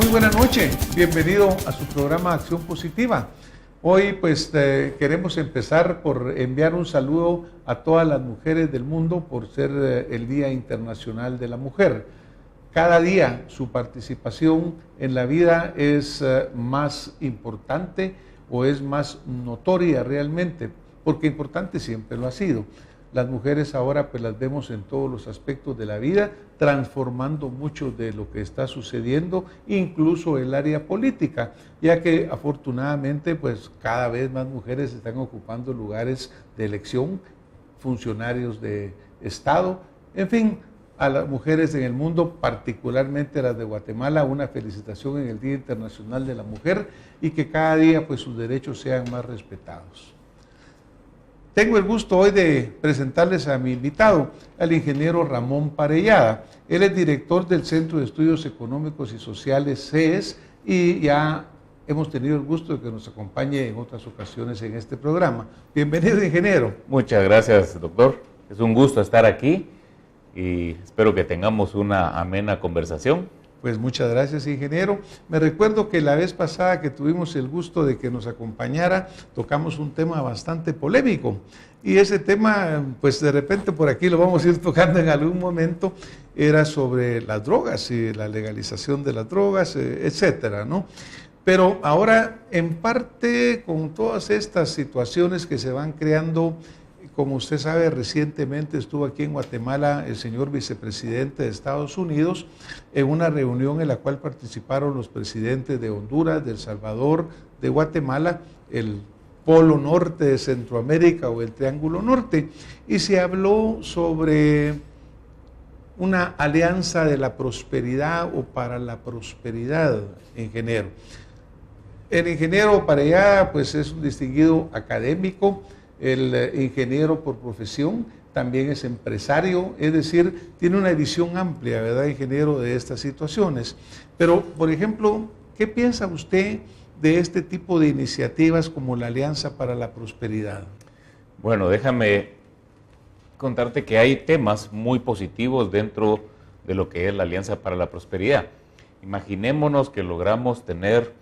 Muy buena noche, bienvenido a su programa Acción Positiva. Hoy pues queremos empezar por enviar un saludo a todas las mujeres del mundo por ser el Día Internacional de la Mujer. Cada día su participación en la vida es más importante o es más notoria realmente, porque importante siempre lo ha sido. Las mujeres ahora pues las vemos en todos los aspectos de la vida, transformando mucho de lo que está sucediendo, incluso el área política, ya que afortunadamente pues cada vez más mujeres están ocupando lugares de elección, funcionarios de Estado, en fin, a las mujeres en el mundo, particularmente a las de Guatemala, una felicitación en el Día Internacional de la Mujer y que cada día pues sus derechos sean más respetados. Tengo el gusto hoy de presentarles a mi invitado, al ingeniero Ramón Parellada. Él es director del Centro de Estudios Económicos y Sociales, CES, y ya hemos tenido el gusto de que nos acompañe en otras ocasiones en este programa. Bienvenido, ingeniero. Muchas gracias, doctor. Es un gusto estar aquí y espero que tengamos una amena conversación. Pues muchas gracias, ingeniero. Me recuerdo que la vez pasada que tuvimos el gusto de que nos acompañara, tocamos un tema bastante polémico. Y ese tema, pues de repente por aquí lo vamos a ir tocando en algún momento, era sobre las drogas y la legalización de las drogas, etcétera, ¿no? Pero ahora, en parte, con todas estas situaciones que se van creando, como usted sabe, recientemente estuvo aquí en Guatemala el señor vicepresidente de Estados Unidos en una reunión en la cual participaron los presidentes de Honduras, de El Salvador, de Guatemala, el Polo Norte de Centroamérica o el Triángulo Norte, y se habló sobre una alianza de la prosperidad o para la prosperidad, ingeniero. El ingeniero Parellada pues es un distinguido académico. El ingeniero por profesión también es empresario, es decir, tiene una visión amplia, ¿verdad, ingeniero, de estas situaciones? Pero, por ejemplo, ¿qué piensa usted de este tipo de iniciativas como la Alianza para la Prosperidad? Bueno, déjame contarte que hay temas muy positivos dentro de lo que es la Alianza para la Prosperidad. Imaginémonos que logramos tener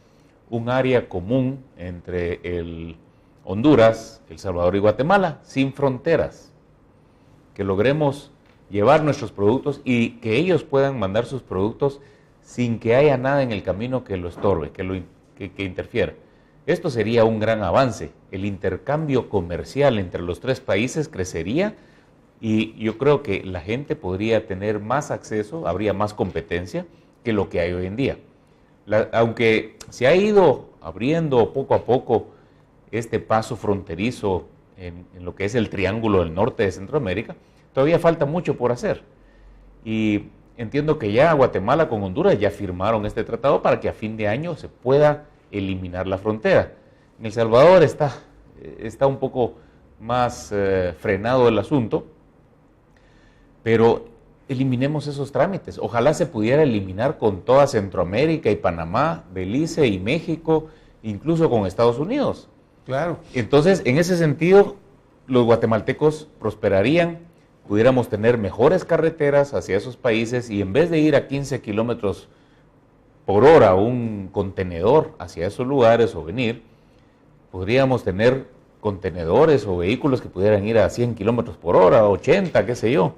un área común entre el Honduras, El Salvador y Guatemala, sin fronteras, que logremos llevar nuestros productos y que ellos puedan mandar sus productos sin que haya nada en el camino que lo estorbe, que interfiera. Esto sería un gran avance. El intercambio comercial entre los tres países crecería y yo creo que la gente podría tener más acceso, habría más competencia que lo que hay hoy en día. Aunque se ha ido abriendo poco a poco este paso fronterizo en lo que es el Triángulo del Norte de Centroamérica, todavía falta mucho por hacer. Y entiendo que ya Guatemala con Honduras ya firmaron este tratado para que a fin de año se pueda eliminar la frontera. En El Salvador está un poco más frenado el asunto, pero eliminemos esos trámites. Ojalá se pudiera eliminar con toda Centroamérica y Panamá, Belice y México, incluso con Estados Unidos. Claro. Entonces, en ese sentido, los guatemaltecos prosperarían, pudiéramos tener mejores carreteras hacia esos países y en vez de ir a 15 kilómetros por hora un contenedor hacia esos lugares o venir, podríamos tener contenedores o vehículos que pudieran ir a 100 kilómetros por hora, 80, qué sé yo.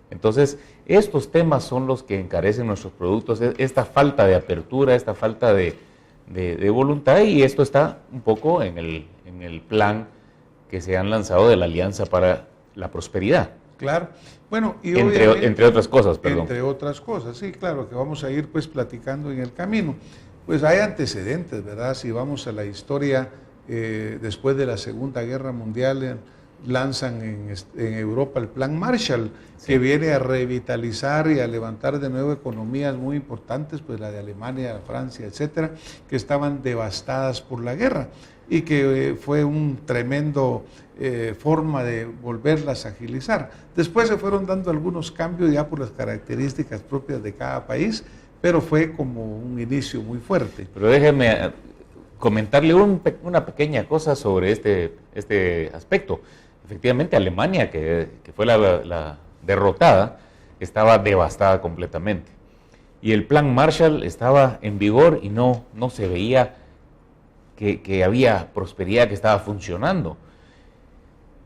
Entonces, estos temas son los que encarecen nuestros productos, esta falta de apertura, esta falta de voluntad, y esto está un poco en el plan que se han lanzado de la Alianza para la Prosperidad. Claro. Bueno, y entre otras cosas, perdón. Entre otras cosas, sí, claro, que vamos a ir pues platicando en el camino. Pues hay antecedentes, ¿verdad? Si vamos a la historia, después de la Segunda Guerra Mundial, lanzan en Europa el Plan Marshall, sí, que viene a revitalizar y a levantar de nuevo economías muy importantes, pues la de Alemania, Francia, etcétera, que estaban devastadas por la guerra y que fue un tremendo forma de volverlas a agilizar. Después se fueron dando algunos cambios ya por las características propias de cada país, pero fue como un inicio muy fuerte. Pero déjeme comentarle una pequeña cosa sobre este aspecto. Efectivamente, Alemania, que fue la derrotada, estaba devastada completamente. y el plan Marshall estaba en vigor y no se veía que había prosperidad, que estaba funcionando.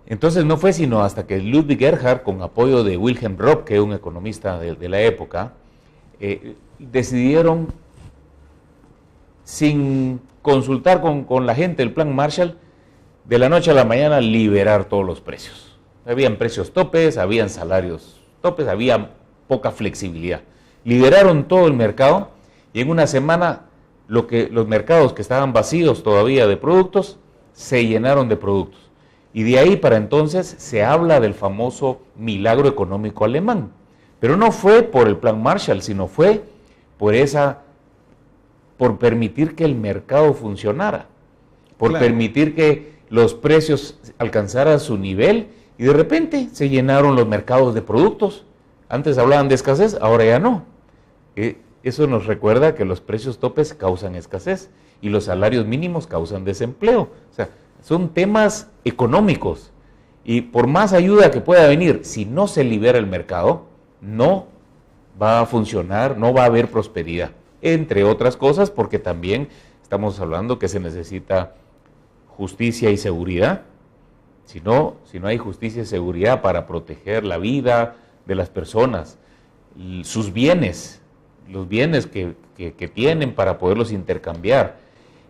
Entonces no fue sino hasta que Ludwig Erhard, con apoyo de Wilhelm Robb, que es un economista de la época, decidieron, sin consultar con la gente del plan Marshall, de la noche a la mañana liberar todos los precios. Habían precios topes, habían salarios topes, había poca flexibilidad. Liberaron todo el mercado y en una semana los mercados que estaban vacíos todavía de productos se llenaron de productos. Y de ahí para entonces se habla del famoso milagro económico alemán. Pero no fue por el plan Marshall, sino fue por permitir que el mercado funcionara, por Claro. permitir que los precios alcanzaran su nivel y de repente se llenaron los mercados de productos. Antes hablaban de escasez, ahora ya no. Eso nos recuerda que los precios topes causan escasez y los salarios mínimos causan desempleo. O sea, son temas económicos y por más ayuda que pueda venir, si no se libera el mercado, no va a funcionar, no va a haber prosperidad. Entre otras cosas, porque también estamos hablando que se necesita justicia y seguridad. Si no hay justicia y seguridad para proteger la vida de las personas, sus bienes, los bienes que tienen para poderlos intercambiar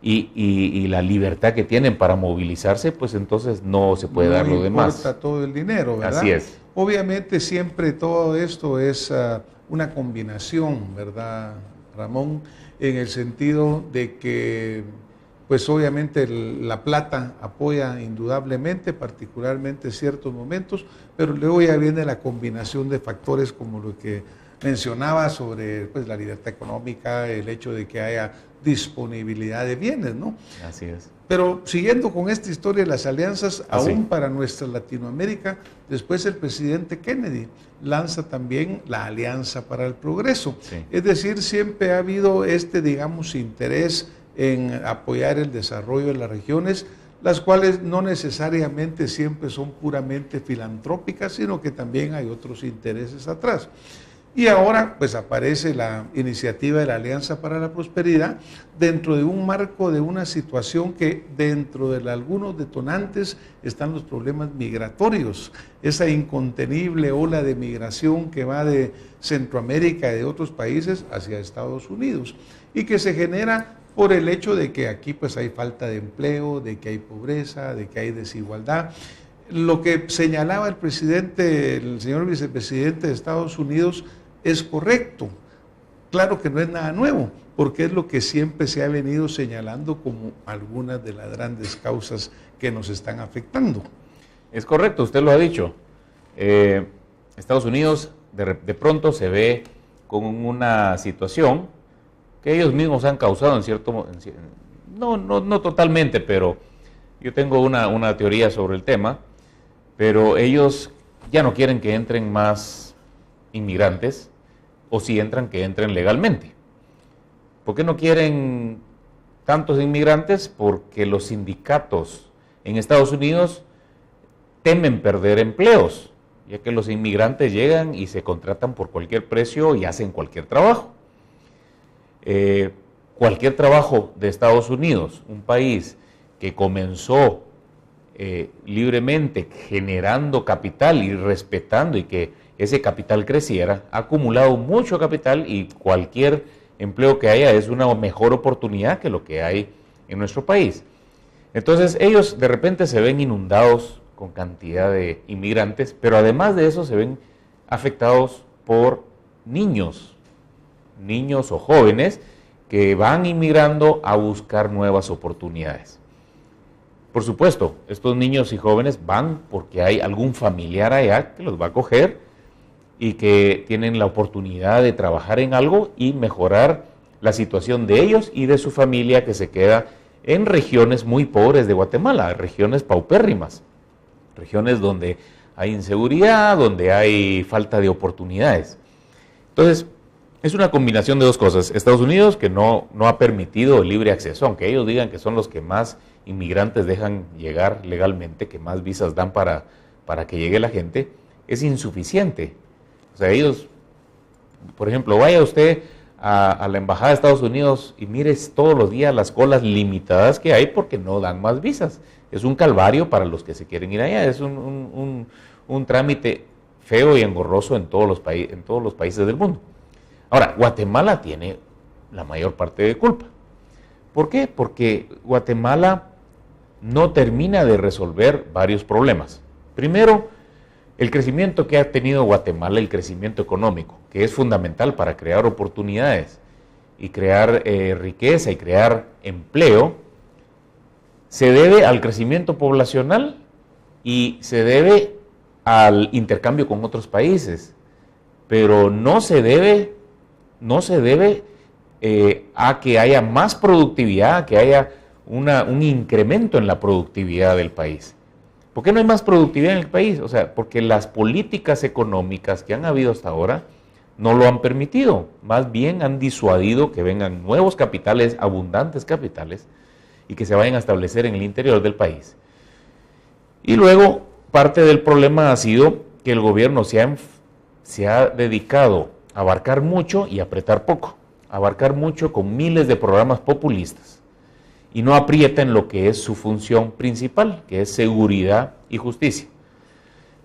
y la libertad que tienen para movilizarse, pues entonces no se puede dar lo demás. No importa todo el dinero, ¿verdad? Así es. Obviamente siempre todo esto es una combinación, ¿verdad, Ramón? En el sentido de que, pues obviamente la plata apoya indudablemente, particularmente en ciertos momentos, pero luego ya viene la combinación de factores como lo que mencionaba sobre pues, la libertad económica, el hecho de que haya disponibilidad de bienes, ¿no? Así es. Pero siguiendo con esta historia de las alianzas, Así. aún para nuestra Latinoamérica, después el presidente Kennedy lanza también la Alianza para el Progreso. Sí. Es decir, siempre ha habido digamos, interés en apoyar el desarrollo de las regiones, las cuales no necesariamente siempre son puramente filantrópicas, sino que también hay otros intereses atrás. Y ahora pues aparece la iniciativa de la Alianza para la Prosperidad dentro de un marco de una situación que dentro de algunos detonantes están los problemas migratorios, esa incontenible ola de migración que va de Centroamérica y de otros países hacia Estados Unidos y que se genera por el hecho de que aquí pues hay falta de empleo, de que hay pobreza, de que hay desigualdad. Lo que señalaba el presidente, el señor vicepresidente de Estados Unidos, es correcto. Claro que no es nada nuevo, porque es lo que siempre se ha venido señalando como algunas de las grandes causas que nos están afectando. Es correcto, usted lo ha dicho. Estados Unidos de pronto se ve con una situación que ellos mismos han causado no totalmente, pero yo tengo una teoría sobre el tema, pero ellos ya no quieren que entren más inmigrantes, o si entran, que entren legalmente. ¿Por qué no quieren tantos inmigrantes? Porque los sindicatos en Estados Unidos temen perder empleos, ya que los inmigrantes llegan y se contratan por cualquier precio y hacen cualquier trabajo. Cualquier trabajo de Estados Unidos, un país que comenzó libremente generando capital y respetando y que ese capital creciera, ha acumulado mucho capital y cualquier empleo que haya es una mejor oportunidad que lo que hay en nuestro país. Entonces ellos de repente se ven inundados con cantidad de inmigrantes, pero además de eso se ven afectados por niños o jóvenes que van inmigrando a buscar nuevas oportunidades. Por supuesto, estos niños y jóvenes van porque hay algún familiar allá que los va a acoger y que tienen la oportunidad de trabajar en algo y mejorar la situación de ellos y de su familia que se queda en regiones muy pobres de Guatemala, regiones paupérrimas, regiones donde hay inseguridad, donde hay falta de oportunidades. Entonces, es una combinación de dos cosas. Estados Unidos, que no ha permitido el libre acceso, aunque ellos digan que son los que más inmigrantes dejan llegar legalmente, que más visas dan para que llegue la gente, es insuficiente. O sea, ellos, por ejemplo, vaya usted a la Embajada de Estados Unidos y mires todos los días las colas limitadas que hay porque no dan más visas. Es un calvario para los que se quieren ir allá, es un trámite feo y engorroso en todos los países del mundo. Ahora, Guatemala tiene la mayor parte de culpa. ¿Por qué? Porque Guatemala no termina de resolver varios problemas. Primero, el crecimiento que ha tenido Guatemala, el crecimiento económico, que es fundamental para crear oportunidades y crear riqueza y crear empleo, se debe al crecimiento poblacional y se debe al intercambio con otros países, pero no se debe a que haya más productividad, a que haya un incremento en la productividad del país. ¿Por qué no hay más productividad en el país? O sea, porque las políticas económicas que han habido hasta ahora no lo han permitido, más bien han disuadido que vengan nuevos capitales, abundantes capitales, y que se vayan a establecer en el interior del país. Y luego, parte del problema ha sido que el gobierno se ha dedicado a abarcar mucho y apretar poco, abarcar mucho con miles de programas populistas, y no aprieta en lo que es su función principal, que es seguridad y justicia.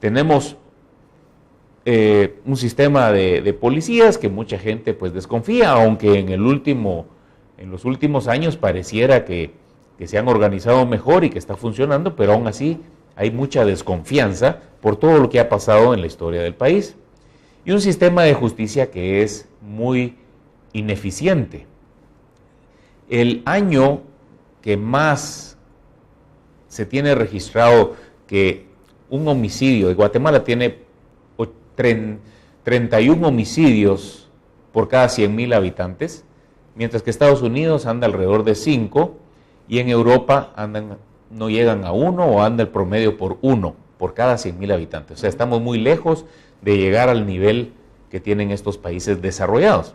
Tenemos un sistema de policías que mucha gente pues desconfía, aunque en los últimos años pareciera que se han organizado mejor y que está funcionando, pero aún así hay mucha desconfianza por todo lo que ha pasado en la historia del país. Y un sistema de justicia que es muy ineficiente. El año que más se tiene registrado que un homicidio, de Guatemala tiene 31 homicidios por cada 100,000 habitantes, mientras que Estados Unidos anda alrededor de 5 y en Europa no llegan a 1 o anda el promedio por 1 por cada 100,000 habitantes. O sea, estamos muy lejos de llegar al nivel que tienen estos países desarrollados.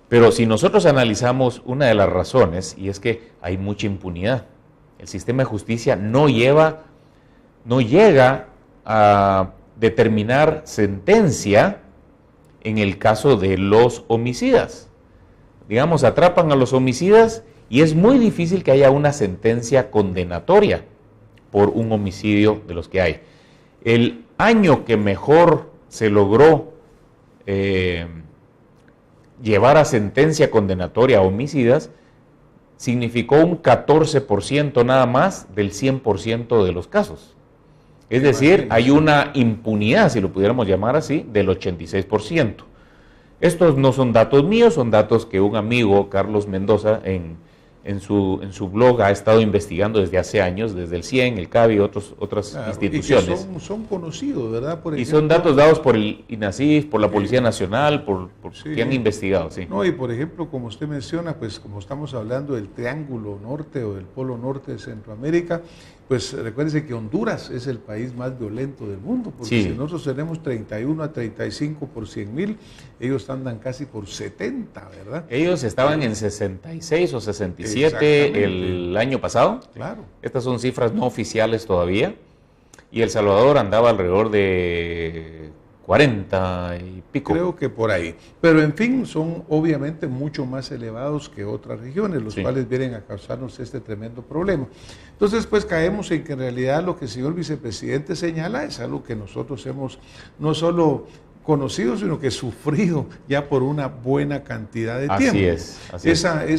Pero si nosotros analizamos una de las razones, y es que hay mucha impunidad. El sistema de justicia no llega a determinar sentencia en el caso de los homicidas. Digamos, atrapan a los homicidas y es muy difícil que haya una sentencia condenatoria por un homicidio de los que hay. El año que mejor se logró llevar a sentencia condenatoria a homicidas significó un 14% nada más del 100% de los casos. Es decir, hay una impunidad, si lo pudiéramos llamar así, del 86%. Estos no son datos míos, son datos que un amigo, Carlos Mendoza, en su blog ha estado investigando desde hace años, desde el CIEN, el CABI y otras instituciones. Y que son conocidos, ¿verdad? Por ejemplo, son datos dados por el INASIF, por la Policía Nacional, que han investigado, sí. No, y por ejemplo, como usted menciona, pues como estamos hablando del Triángulo Norte o del Polo Norte de Centroamérica, pues recuérdense que Honduras es el país más violento del mundo, porque si nosotros tenemos 31 a 35 por 100,000, ellos andan casi por 70, ¿verdad? Ellos estaban en 66 o 67 el año pasado. Claro. Estas son cifras no oficiales todavía. Y El Salvador andaba alrededor de 40 y pico. Creo que por ahí. Pero en fin, son obviamente mucho más elevados que otras regiones, los cuales vienen a causarnos este tremendo problema. Entonces, pues caemos en que en realidad lo que el señor vicepresidente señala es algo que nosotros hemos no solo conocido, sino que sufrido ya por una buena cantidad de tiempo. Así es.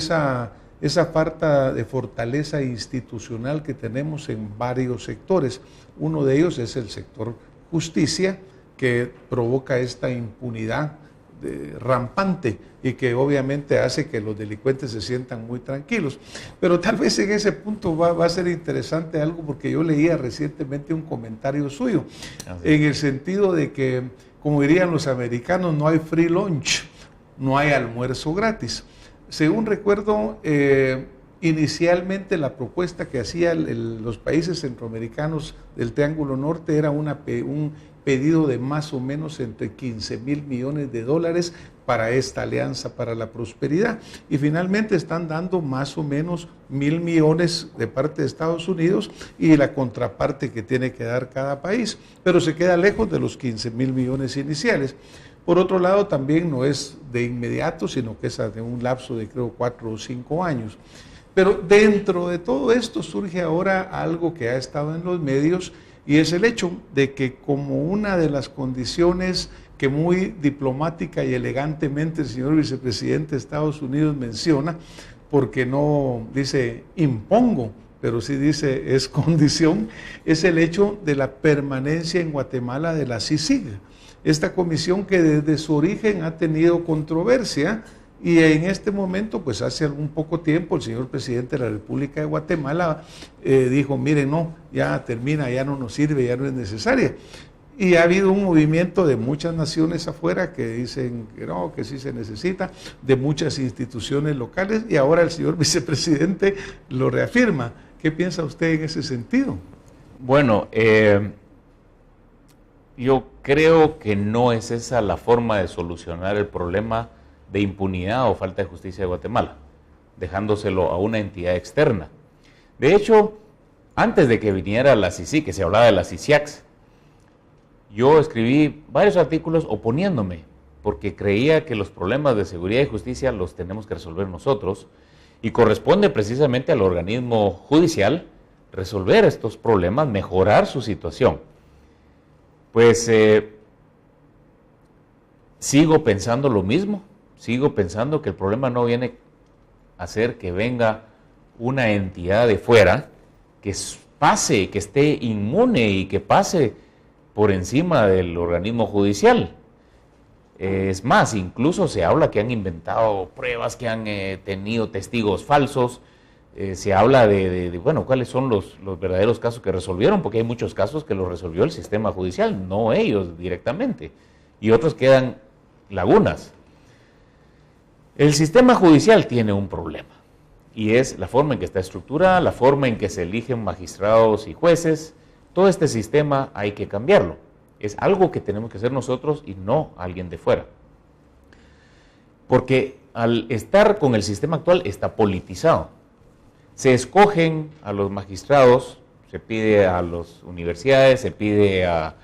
Esa falta de fortaleza institucional que tenemos en varios sectores. Uno de ellos es el sector justicia, que provoca esta impunidad rampante y que obviamente hace que los delincuentes se sientan muy tranquilos. Pero tal vez en ese punto va a ser interesante algo, porque yo leía recientemente un comentario suyo, en el sentido de que, como dirían los americanos, no hay free lunch, no hay almuerzo gratis. Según recuerdo, inicialmente la propuesta que hacían los países centroamericanos del Triángulo Norte era un pedido de más o menos entre 15,000 millones de dólares para esta alianza para la prosperidad, y finalmente están dando más o menos 1,000 millones de parte de Estados Unidos y la contraparte que tiene que dar cada país, pero se queda lejos de los 15,000 millones iniciales. Por otro lado, también no es de inmediato, sino que es de un lapso de creo 4 o 5 años. Pero dentro de todo esto surge ahora algo que ha estado en los medios, y es el hecho de que como una de las condiciones que muy diplomática y elegantemente el señor vicepresidente de Estados Unidos menciona, porque no dice impongo, pero sí dice es condición, es el hecho de la permanencia en Guatemala de la CICIG, esta comisión que desde su origen ha tenido controversia. Y en este momento, pues hace algún poco tiempo, el señor presidente de la República de Guatemala dijo, miren, no, ya termina, ya no nos sirve, ya no es necesaria. Y ha habido un movimiento de muchas naciones afuera que dicen que no, que sí se necesita, de muchas instituciones locales, y ahora el señor vicepresidente lo reafirma. ¿Qué piensa usted en ese sentido? Bueno, yo creo que no es esa la forma de solucionar el problema de impunidad o falta de justicia de Guatemala, dejándoselo a una entidad externa. De hecho, antes de que viniera la CICIG, que se hablaba de la CICIAX, yo escribí varios artículos oponiéndome, porque creía que los problemas de seguridad y justicia los tenemos que resolver nosotros, y corresponde precisamente al organismo judicial resolver estos problemas, mejorar su situación. Pues sigo pensando lo mismo. Sigo pensando que el problema no viene a ser que venga una entidad de fuera que pase, que esté inmune y que pase por encima del organismo judicial. Es más, incluso se habla que han inventado pruebas, que han tenido testigos falsos. Se habla bueno, cuáles son los verdaderos casos que resolvieron, porque hay muchos casos que los resolvió el sistema judicial, no ellos directamente, y otros quedan lagunas. El sistema judicial tiene un problema, y es la forma en que está estructurada, la forma en que se eligen magistrados y jueces. Todo este sistema hay que cambiarlo. Es algo que tenemos que hacer nosotros y no alguien de fuera. Porque al estar con el sistema actual está politizado. Se escogen a los magistrados, se pide a las universidades, se pide a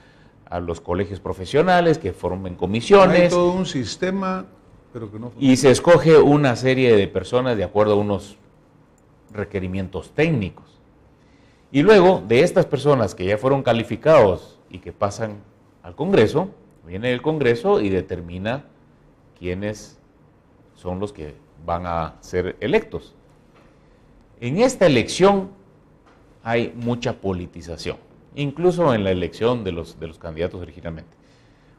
los colegios profesionales que formen comisiones. Hay todo un sistema, pero que no funciona. Y se escoge una serie de personas de acuerdo a unos requerimientos técnicos. Y luego de estas personas que ya fueron calificados y que pasan al Congreso, viene el Congreso y determina quiénes son los que van a ser electos. En esta elección hay mucha politización, incluso en la elección de los candidatos originalmente.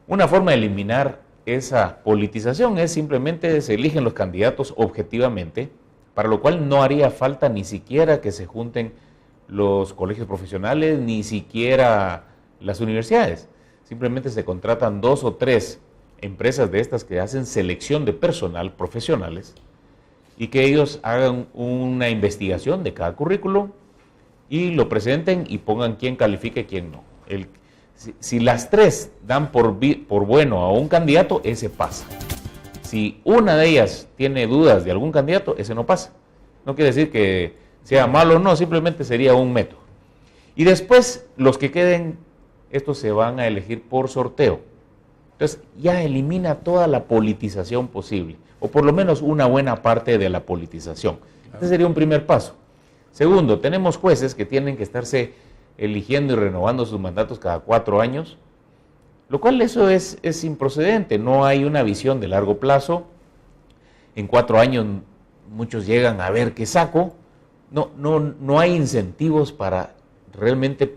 Una forma de eliminar esa politización es simplemente se eligen los candidatos objetivamente, para lo cual no haría falta ni siquiera que se junten los colegios profesionales, ni siquiera las universidades. Simplemente se contratan 2 o 3 empresas de estas que hacen selección de personal profesionales y que ellos hagan una investigación de cada currículo y lo presenten y pongan quién califica y quién no. Si las 3 dan por bueno a un candidato, ese pasa. Si una de ellas tiene dudas de algún candidato, ese no pasa. No quiere decir que sea malo o no, simplemente sería un método. Y después, los que queden, estos se van a elegir por sorteo. Entonces, ya elimina toda la politización posible, o por lo menos una buena parte de la politización. Este sería un primer paso. Segundo, tenemos jueces que tienen que estarse eligiendo y renovando sus mandatos cada 4 años, lo cual eso es improcedente. No hay una visión de largo plazo. En 4 años muchos llegan a ver qué saco. No hay incentivos para realmente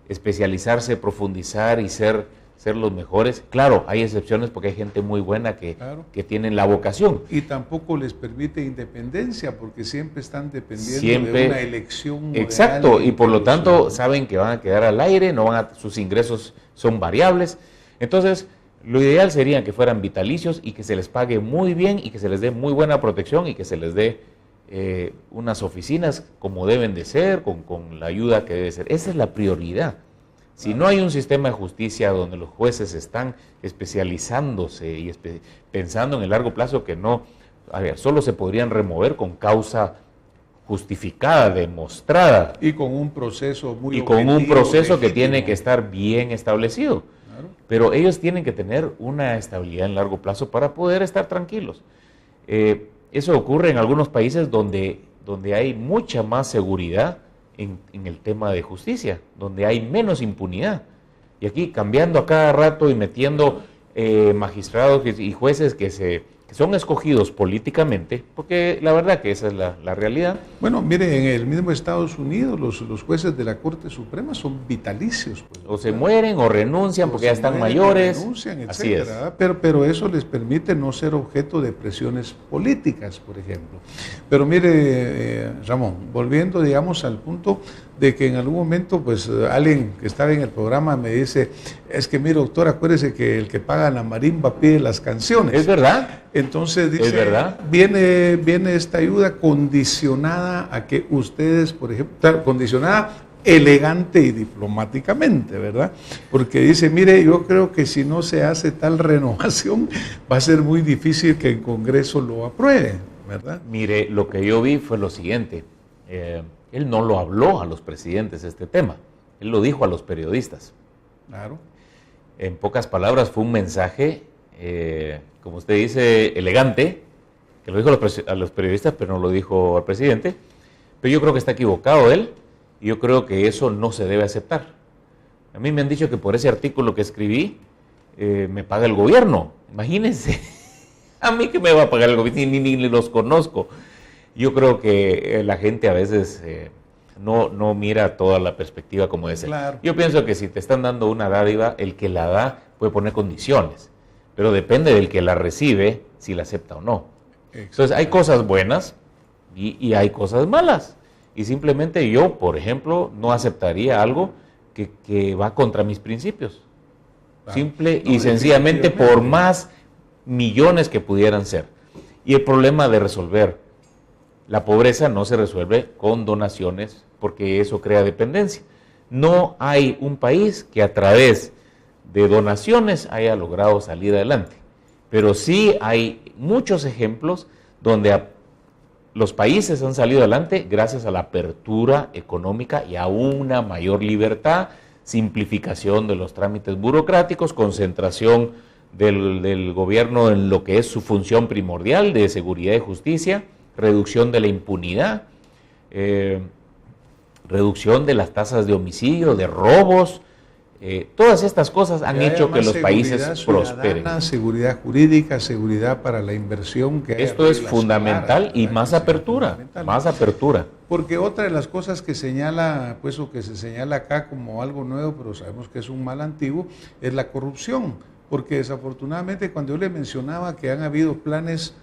especializarse, profundizar y ser los mejores. Claro, hay excepciones porque hay gente muy buena que tienen la vocación. Y tampoco les permite independencia porque siempre están dependiendo de una elección. Exacto, y por lo tanto saben que van a quedar al aire, sus ingresos son variables. Entonces, lo ideal sería que fueran vitalicios y que se les pague muy bien y que se les dé muy buena protección y que se les dé unas oficinas como deben de ser, con la ayuda que debe ser. Esa es la prioridad. Si no hay un sistema de justicia donde los jueces están especializándose y pensando en el largo plazo, que no, solo se podrían remover con causa justificada, demostrada. Y con un proceso muy Y con un proceso que tiene que estar bien establecido. Claro. Pero ellos tienen que tener una estabilidad en largo plazo para poder estar tranquilos. Eso ocurre en algunos países donde hay mucha más seguridad en el tema de justicia, donde hay menos impunidad. Y aquí cambiando a cada rato y metiendo magistrados y jueces que son escogidos políticamente, porque la verdad que esa es la realidad. Bueno, mire, en el mismo Estados Unidos los jueces de la Corte Suprema son vitalicios. Pues, o se mueren o renuncian porque ya están mayores. Renuncian, así es. Pero eso les permite no ser objeto de presiones políticas, por ejemplo. Pero mire, Ramón, volviendo, digamos, al punto de que en algún momento, pues, alguien que estaba en el programa me dice, es que mire, doctor, acuérdese que el que paga la marimba pide las canciones. ¿Es verdad? Entonces dice, ¿Es verdad? Viene esta ayuda condicionada a que ustedes, por ejemplo, condicionada elegante y diplomáticamente, ¿verdad? Porque dice, mire, yo creo que si no se hace tal renovación, va a ser muy difícil que el Congreso lo apruebe, ¿verdad? Mire, lo que yo vi fue lo siguiente. Él no lo habló a los presidentes este tema, él lo dijo a los periodistas. Claro. En pocas palabras, fue un mensaje, como usted dice, elegante, que lo dijo a los periodistas, pero no lo dijo al presidente. Pero yo creo que está equivocado él, y yo creo que eso no se debe aceptar. A mí me han dicho que por ese artículo que escribí, me paga el gobierno. Imagínense, a mí que me va a pagar el gobierno, ni los conozco. Yo creo que la gente a veces no mira toda la perspectiva como debe ser. Claro. Yo pienso que si te están dando una dádiva, el que la da puede poner condiciones, pero depende del que la recibe si la acepta o no. Entonces hay cosas buenas y hay cosas malas. Y simplemente yo, por ejemplo, no aceptaría algo que va contra mis principios. Claro. Simple y sencillamente por más millones que pudieran ser. Y el problema de resolver la pobreza no se resuelve con donaciones porque eso crea dependencia. No hay un país que a través de donaciones haya logrado salir adelante. Pero sí hay muchos ejemplos donde los países han salido adelante gracias a la apertura económica y a una mayor libertad, simplificación de los trámites burocráticos, concentración del gobierno en lo que es su función primordial de seguridad y justicia, reducción de la impunidad, reducción de las tasas de homicidio, de robos. Todas estas cosas han hecho que los países prosperen. Seguridad jurídica, seguridad para la inversión. Esto es fundamental y más apertura, más apertura. Porque otra de las cosas que señala, pues, o que se señala acá como algo nuevo, pero sabemos que es un mal antiguo, es la corrupción. Porque desafortunadamente cuando yo le mencionaba que han habido planes,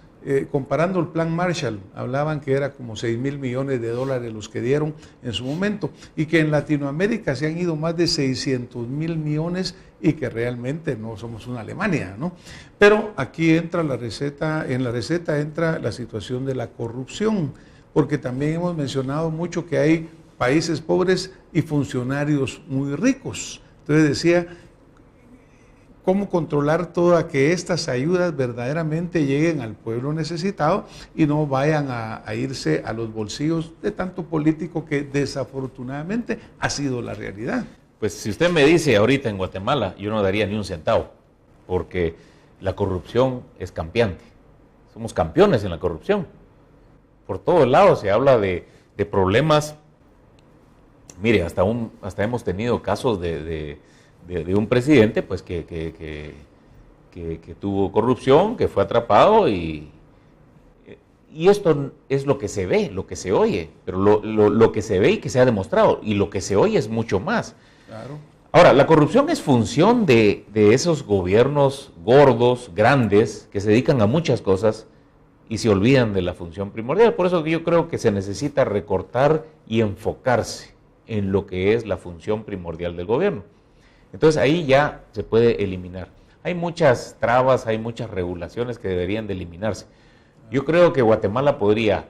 comparando el plan Marshall, hablaban que era como 6,000 millones de dólares los que dieron en su momento, y que en Latinoamérica se han ido más de 600,000 millones y que realmente no somos una Alemania, ¿no? Pero aquí entra la receta, en la receta entra la situación de la corrupción, porque también hemos mencionado mucho que hay países pobres y funcionarios muy ricos. Entonces decía, cómo controlar toda que estas ayudas verdaderamente lleguen al pueblo necesitado y no vayan a irse a los bolsillos de tanto político que desafortunadamente ha sido la realidad. Pues si usted me dice ahorita en Guatemala, yo no daría ni un centavo, porque la corrupción es campeante. Somos campeones en la corrupción. Por todos lados se habla de problemas. Mire, hasta hemos tenido casos de un presidente pues que tuvo corrupción, que fue atrapado y esto es lo que se ve, lo que se oye, pero lo que se ve y que se ha demostrado, y lo que se oye es mucho más. Claro. Ahora, la corrupción es función de esos gobiernos gordos, grandes, que se dedican a muchas cosas y se olvidan de la función primordial. Por eso yo creo que se necesita recortar y enfocarse en lo que es la función primordial del gobierno. Entonces ahí ya se puede eliminar. Hay muchas trabas, hay muchas regulaciones que deberían de eliminarse. Yo creo que Guatemala podría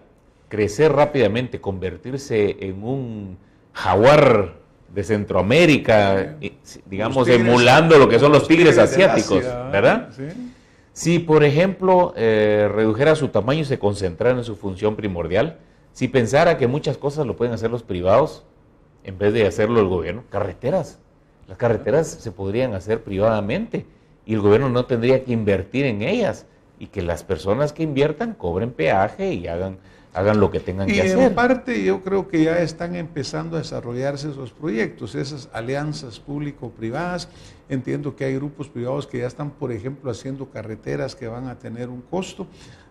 crecer rápidamente, convertirse en un jaguar de Centroamérica, digamos, emulando lo que son los tigres asiáticos, ¿verdad? Sí. Si, por ejemplo, redujera su tamaño y se concentrara en su función primordial, si pensara que muchas cosas lo pueden hacer los privados, en vez de hacerlo el gobierno, carreteras. Las carreteras se podrían hacer privadamente y el gobierno no tendría que invertir en ellas y que las personas que inviertan cobren peaje y hagan lo que tengan que hacer. Y en parte yo creo que ya están empezando a desarrollarse esos proyectos, esas alianzas público-privadas. Entiendo que hay grupos privados que ya están, por ejemplo, haciendo carreteras que van a tener un costo,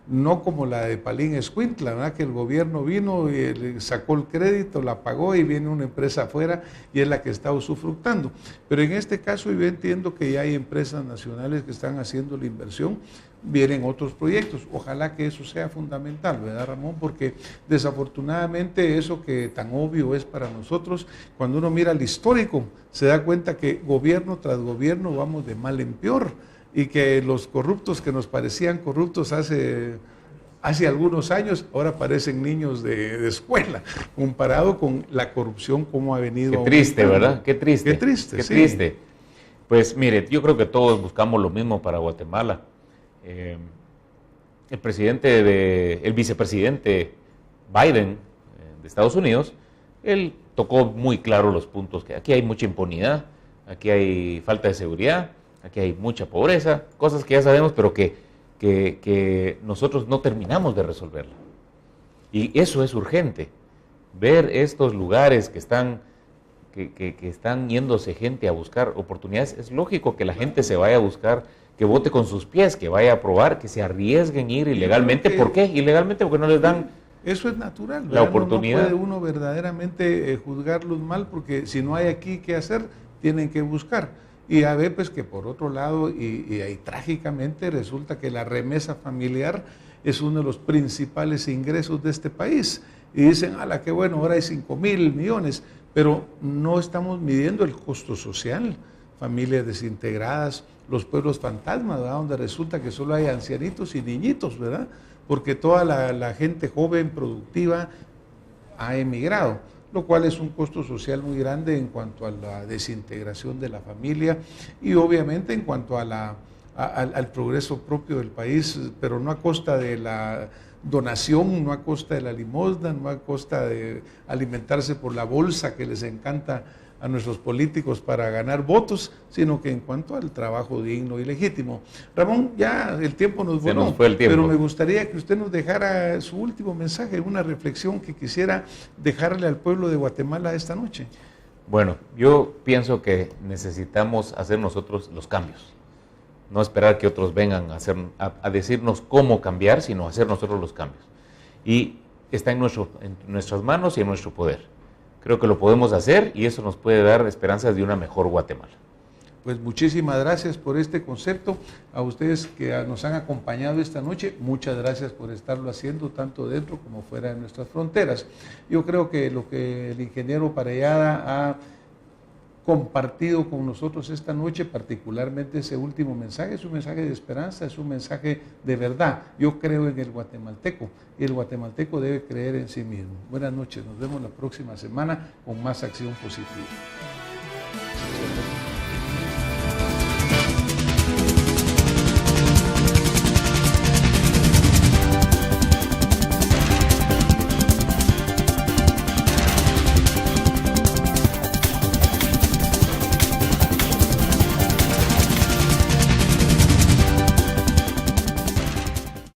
no como la de Palín-Escuintla, ¿verdad? Que el gobierno vino y le sacó el crédito, la pagó y viene una empresa afuera y es la que está usufructando. Pero en este caso yo entiendo que ya hay empresas nacionales que están haciendo la inversión, vienen otros proyectos. Ojalá que eso sea fundamental, ¿verdad, Ramón? Porque desafortunadamente eso que tan obvio es para nosotros, cuando uno mira el histórico, se da cuenta que gobierno tras gobierno vamos de mal en peor y que los corruptos que nos parecían corruptos hace algunos años, ahora parecen niños de escuela, comparado con la corrupción como ha venido. Qué triste, ¿verdad? Qué triste. Qué triste, Qué sí. triste. Pues mire, yo creo que todos buscamos lo mismo para Guatemala. El vicepresidente Biden de Estados Unidos, él tocó muy claro los puntos, que aquí hay mucha impunidad, aquí hay falta de seguridad, aquí hay mucha pobreza, cosas que ya sabemos, pero que nosotros no terminamos de resolverla. Y eso es urgente, ver estos lugares que están yéndose gente a buscar oportunidades. Es lógico que la gente se vaya a buscar, que vote con sus pies, que vaya a probar, que se arriesguen a ir ilegalmente. ¿Por qué? Ilegalmente porque no les dan eso es natural, ¿verdad? la oportunidad. No puede uno verdaderamente juzgarlos mal, porque si no hay aquí qué hacer, tienen que buscar. Y a ver, pues que por otro lado, y trágicamente resulta que la remesa familiar es uno de los principales ingresos de este país. Y dicen, ala, qué bueno, ahora hay 5,000 millones, pero no estamos midiendo el costo social. Familias desintegradas, los pueblos fantasmas, ¿verdad? Donde resulta que solo hay ancianitos y niñitos, ¿verdad? Porque toda la gente joven, productiva, ha emigrado, lo cual es un costo social muy grande en cuanto a la desintegración de la familia y obviamente en cuanto a al progreso propio del país, pero no a costa de la donación, no a costa de la limosna, no a costa de alimentarse por la bolsa que les encanta a nuestros políticos para ganar votos, sino que en cuanto al trabajo digno y legítimo. Ramón, ya el tiempo nos voló, fue el tiempo. Pero me gustaría que usted nos dejara su último mensaje, una reflexión que quisiera dejarle al pueblo de Guatemala esta noche. Bueno, yo pienso que necesitamos hacer nosotros los cambios, no esperar que otros vengan a decirnos cómo cambiar, sino hacer nosotros los cambios. Y está en nuestras manos y en nuestro poder. Creo que lo podemos hacer y eso nos puede dar esperanzas de una mejor Guatemala. Pues muchísimas gracias por este concepto. A ustedes que nos han acompañado esta noche, muchas gracias por estarlo haciendo tanto dentro como fuera de nuestras fronteras. Yo creo que lo que el ingeniero Parellada ha compartido con nosotros esta noche, particularmente ese último mensaje, es un mensaje de esperanza, es un mensaje de verdad. Yo creo en el guatemalteco y el guatemalteco debe creer en sí mismo. Buenas noches, nos vemos la próxima semana con más acción positiva.